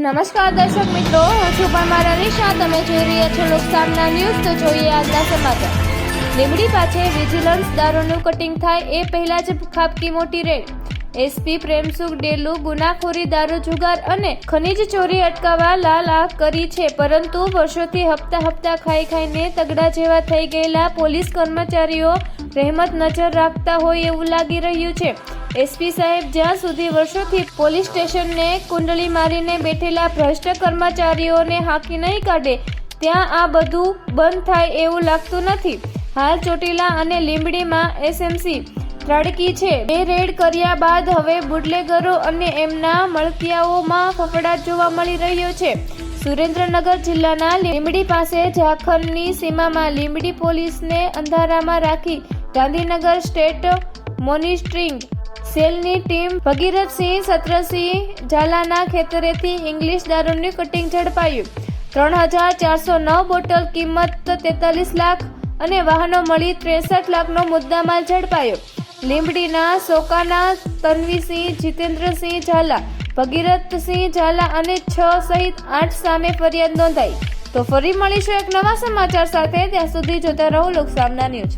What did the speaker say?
નમસ્કાર દર્શક મિત્રો, હું છું પરમાર અનિશા. તમે જોઈ રહ્યા છો લોકસામના ન્યૂઝ. તો જોઈએ આજના સમાચાર. લીંબડી પાસે વિજિલન્સ દારૂનું કટિંગ થાય એ પહેલા જ ખાબકી મોટી રેડ. એસપી પ્રેમસુખ ડેલુ ગુનાખોરી, દારૂ જુગાર અને ખનીજ ચોરી અટકાવવા લાલ કરી છે, પરંતુ વર્ષોથી હપ્તા ખાઈને તગડા જેવા થઈ ગયેલા પોલીસ કર્મચારીઓ રહેમત નજર રાખતા હોય એવું લાગી રહ્યું છે. એસપી સાહેબ જ્યાં સુધી વર્ષોથી પોલીસ સ્ટેશનને કુંડલી મારીને બેઠેલા ભ્રષ્ટ કર્મચારીઓને હાંકી નહીં કાઢે, ત્યાં આ બધું બંધ થાય એવું લાગતું નથી. હાલ ચોટીલા અને લીંબડીમાં એસએમસી ત્રાટકી છે. બે રેડ કર્યા બાદ હવે બુટલેગરો અને એમના મળતિયાઓમાં ફફડાટ જોવા મળી રહ્યો છે. સુરેન્દ્રનગર જિલ્લાના લીંબડી પાસે ઝારખંડની સીમામાં લીંબડી પોલીસને અંધારામાં રાખી ગાંધીનગર સ્ટેટ મોનિટરિંગ સેલની ટીમ ભગીરથસિંહ સત્રસિંહ ઝાલાના ખેતરેથી ઇંગ્લિશ દારૂનું કટિંગ ઝડપાયું. 3409 બોટલ, કિંમત 43 લાખ અને વાહનો મળી 63 લાખનો મુદ્દામાલ ઝડપાયો. લીંબડીના સોકાના તન્વીસિંહ જીતેન્દ્રસિંહ ઝાલા, ભગીરથસિંહ ઝાલા અને 6 સહિત 8 સામે ફરિયાદ નોંધાઈ. તો ફરી મળીશું એક નવા સમાચાર સાથે. ત્યાં સુધી જોતા રહો લોકસામના ન્યૂઝ.